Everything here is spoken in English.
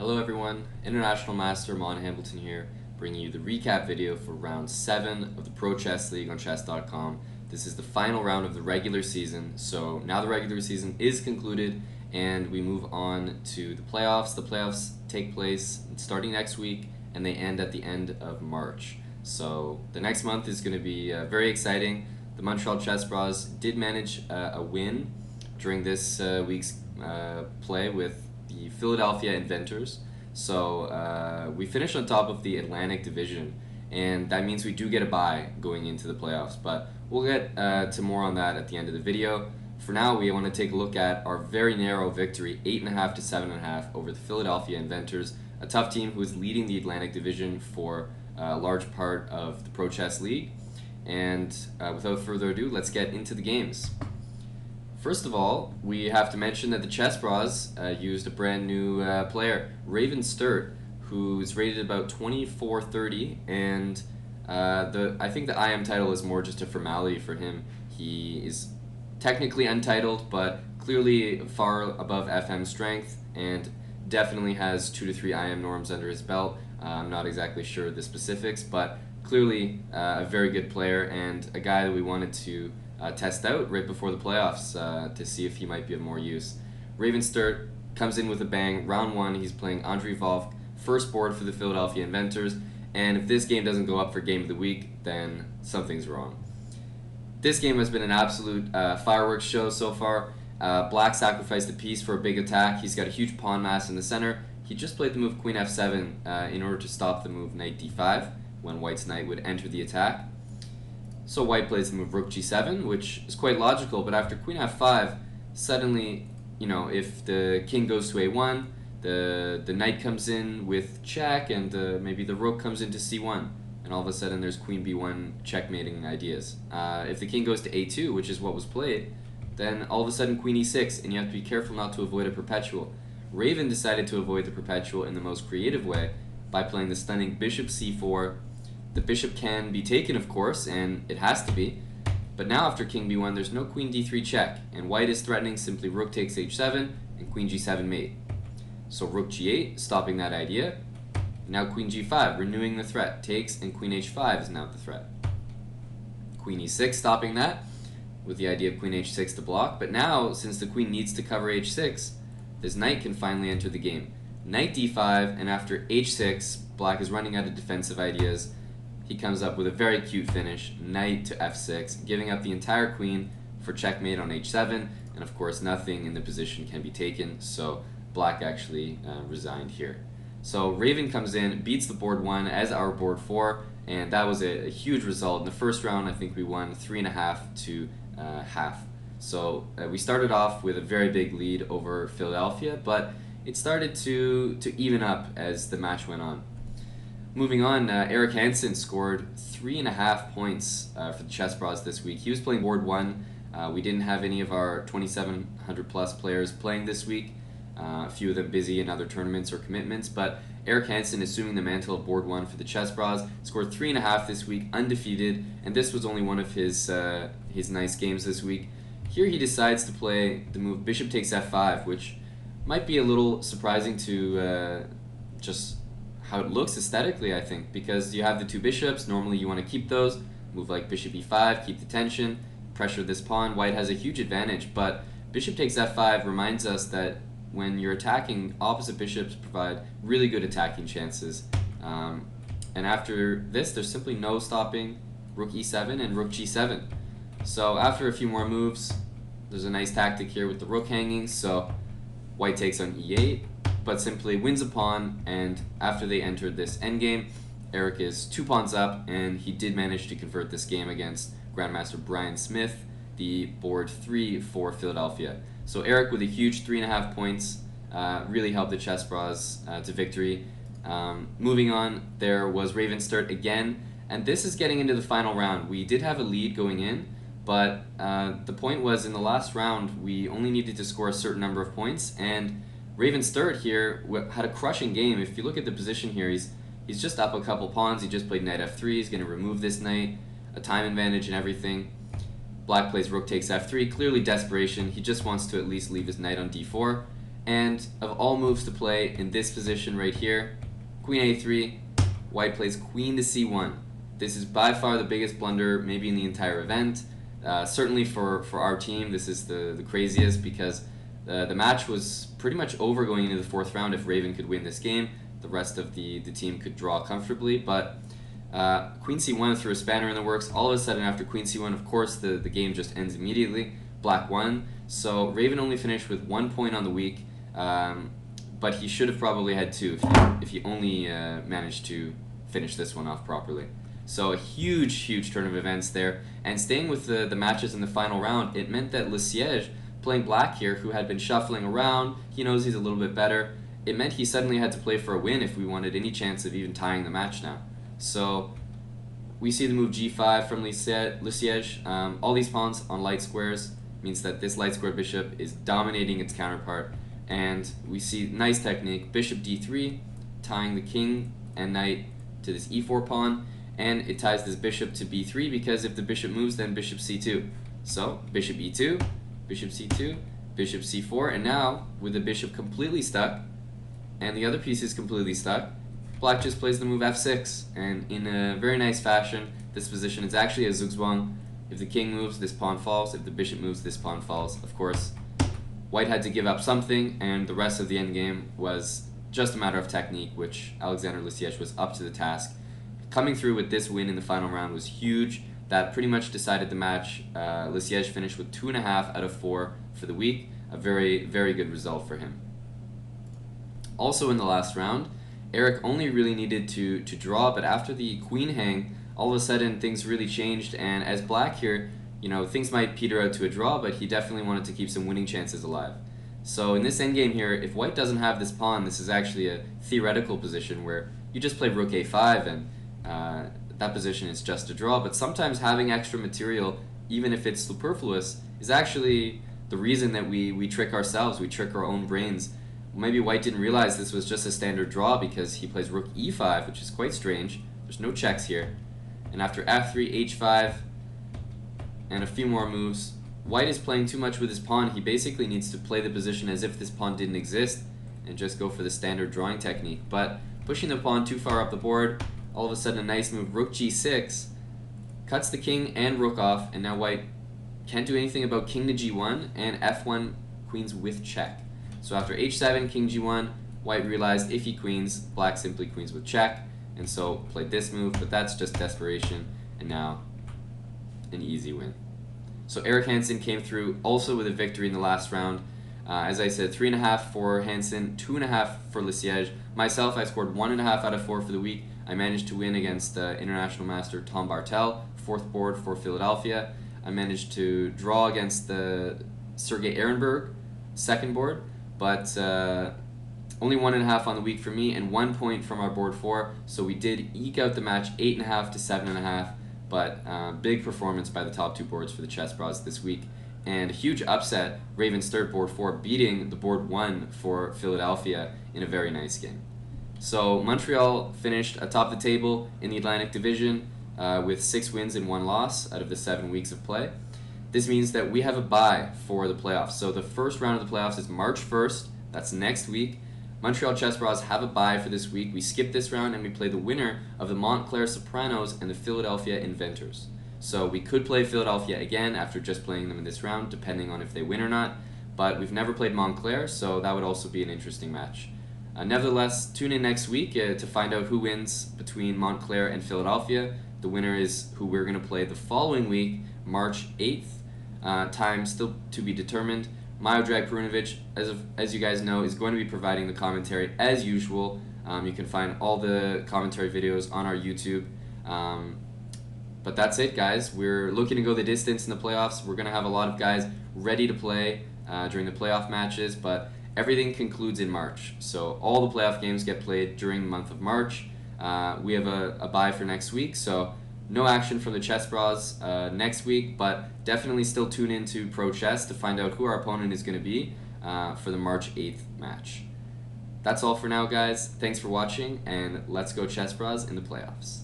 Hello everyone, International Master Mon Hamilton here, bringing you the recap video for round 7 of the Pro Chess League on chess.com. This is the final round of the regular season, so now the regular season is concluded and we move on to the playoffs. The playoffs take place starting next week and they end at the end of March. So the next month is going to be very exciting. The Montreal Chessbrahs did manage a win during this week's play with the Philadelphia Inventors. So we finished on top of the Atlantic Division, and that means we do get a bye going into the playoffs. But we'll get to more on that at the end of the video. For now, we want to take a look at our very narrow victory, 8.5 to 7.5 over the Philadelphia Inventors, a tough team who is leading the Atlantic Division for a large part of the Pro Chess League. And without further ado, let's get into the games. First of all, we have to mention that the Chessbrahs used a brand new player, Raven Sturt, who's rated about 2430, and I think the IM title is more just a formality for him. He is technically untitled, but clearly far above FM strength, and definitely has 2 to 3 IM norms under his belt. I'm not exactly sure the specifics, but clearly a very good player and a guy that we wanted to test out right before the playoffs to see if he might be of more use. Raven Sturt comes in with a bang. Round 1, he's playing Andrei Volk, first board for the Philadelphia Inventors, and if this game doesn't go up for Game of the Week, then something's wrong. This game has been an absolute fireworks show so far. Black sacrificed a piece for a big attack. He's got a huge pawn mass in the center. He just played the move Queen f7 in order to stop the move Knight d5 when White's knight would enter the attack. So White plays the move Rook g7, which is quite logical, but after Queen f5, suddenly, if the king goes to a1, the knight comes in with check, and maybe the rook comes into c1, and all of a sudden there's Queen b1 checkmating ideas. If the king goes to a2, which is what was played, then all of a sudden Queen e6, and you have to be careful not to avoid a perpetual. Raven decided to avoid the perpetual in the most creative way by playing the stunning Bishop c4. The bishop can be taken, of course, and it has to be, but now after King b1 there's no Queen d3 check, and White is threatening simply Rook takes h7 and Queen g7 mate. So Rook g8, stopping that idea. Now Queen g5, renewing the threat, takes, and Queen h5 is now the threat. Queen e6, stopping that, with the idea of Queen h6 to block, but now, since the Queen needs to cover h6, this knight can finally enter the game. Knight d5, and after h6, Black is running out of defensive ideas. He comes up with a very cute finish, knight to f6, giving up the entire queen for checkmate on h7, and of course nothing in the position can be taken, so Black actually resigned here. So Raven comes in, beats the board 1 as our board 4, and that was a huge result. In the first round, I think we won 3.5 to half. So we started off with a very big lead over Philadelphia, but it started to even up as the match went on. Moving on, Eric Hansen scored 3.5 points for the Chessbrahs this week. He was playing board 1. We didn't have any of our 2,700 plus players playing this week. A few of them busy in other tournaments or commitments, but Eric Hansen, assuming the mantle of board 1 for the Chessbrahs, scored 3.5 this week, undefeated, and this was only one of his nice games this week. Here he decides to play the move Bishop takes f5, which might be a little surprising to just how it looks aesthetically, I think, because you have the two bishops. Normally you want to keep those, move like Bishop e5, keep the tension, pressure this pawn. White has a huge advantage, but Bishop takes f5 reminds us that when you're attacking, opposite bishops provide really good attacking chances. And after this, there's simply no stopping Rook e7 and Rook g7. So after a few more moves, there's a nice tactic here with the rook hanging, so White takes on e8, but simply wins a pawn, and after they entered this endgame, Eric is 2 pawns up, and he did manage to convert this game against Grandmaster Brian Smith, the board 3 for Philadelphia. So Eric with a huge 3.5 points really helped the Chessbrahs to victory. Moving on, there was Raven Sturt again, and this is getting into the final round. We did have a lead going in, but the point was in the last round we only needed to score a certain number of points, and Raven Sturt here had a crushing game. If you look at the position here, he's just up a couple pawns. He just played knight f3. He's going to remove this knight, a time advantage and everything. Black plays rook takes f3, clearly desperation. He just wants to at least leave his knight on d4. And of all moves to play in this position right here, queen a3, white plays queen to c1. This is by far the biggest blunder maybe in the entire event. Certainly for our team, this is the craziest because the match was pretty much over going into the fourth round. If Raven could win this game, the rest of the team could draw comfortably. But queen c1 threw a spanner in the works. All of a sudden after queen c1, of course, the game just ends immediately. Black won. So Raven only finished with 1 point on the week, but he should have probably had 2 if he only managed to finish this one off properly. So a huge turn of events there. And staying with the matches in the final round, it meant that Le Siege, playing black here, who had been shuffling around, he knows he's a little bit better, it meant he suddenly had to play for a win if we wanted any chance of even tying the match now. So we see the move g5 from Le Siege. All these pawns on light squares means that this light square bishop is dominating its counterpart. And we see nice technique, bishop d3, tying the king and knight to this e4 pawn. And it ties this bishop to b3 because if the bishop moves, then bishop c2. So bishop e2, bishop c2, bishop c4, and now with the bishop completely stuck and the other piece is completely stuck, black just plays the move f6, and in a very nice fashion, this position is actually a zugzwang. If the king moves, this pawn falls. If the bishop moves, this pawn falls. Of course, white had to give up something, and the rest of the endgame was just a matter of technique, which Alexander Le Siege was up to the task. Coming through with this win in the final round was huge. That pretty much decided the match. Le Siege finished with 2.5 out of 4 for the week. A very good result for him. Also in the last round, Eric only really needed to draw, but after the queen hang, all of a sudden things really changed, and as black here, you know, things might peter out to a draw, but he definitely wanted to keep some winning chances alive. So in this endgame here, if white doesn't have this pawn, this is actually a theoretical position where you just play rook a5 and that position is just a draw, but sometimes having extra material, even if it's superfluous, is actually the reason that we trick ourselves, we trick our own brains. Maybe white didn't realize this was just a standard draw because he plays rook e5, which is quite strange. There's no checks here. And after f3, h5, and a few more moves, white is playing too much with his pawn. He basically needs to play the position as if this pawn didn't exist and just go for the standard drawing technique. But pushing the pawn too far up the board, all of a sudden a nice move, rook g6, cuts the king and rook off, and now white can't do anything about king to g1 and f1 queens with check. So after h7, king g1, white realized if he queens, black simply queens with check, and so played this move, but that's just desperation, and now an easy win. So Eric Hansen came through also with a victory in the last round. As I said, 3.5 for Hansen, 2.5 for Le Siege. Myself, I scored 1.5 out of 4 for the week. I managed to win against international master Tom Bartel, 4th board for Philadelphia. I managed to draw against the Sergei Ehrenberg, 2nd board, but only 1.5 on the week for me and 1 point from our board 4. So we did eke out the match 8.5 to 7.5, but big performance by the top 2 boards for the Chessbrahs this week. And a huge upset, Raven's 3rd board 4 beating the board 1 for Philadelphia in a very nice game. So Montreal finished atop the table in the Atlantic Division with 6 wins and 1 loss out of the 7 weeks of play. This means that we have a bye for the playoffs. So the first round of the playoffs is March 1st, that's next week. Montreal Chessbrahs have a bye for this week. We skip this round and we play the winner of the Montclair Sopranos and the Philadelphia Inventors. So we could play Philadelphia again after just playing them in this round, depending on if they win or not. But we've never played Montclair, so that would also be an interesting match. Nevertheless, tune in next week to find out who wins between Montclair and Philadelphia. The winner is who we're going to play the following week, March 8th. Time still to be determined. Miodrag Perunovic, as you guys know, is going to be providing the commentary as usual. You can find all the commentary videos on our YouTube. But that's it, guys. We're looking to go the distance in the playoffs. We're going to have a lot of guys ready to play during the playoff matches, but everything concludes in March. So all the playoff games get played during the month of March. We have a bye for next week, so no action from the Chessbrahs next week, but definitely still tune into Pro Chess to find out who our opponent is going to be for the March 8th match. That's all for now, guys. Thanks for watching, and let's go Chessbrahs in the playoffs.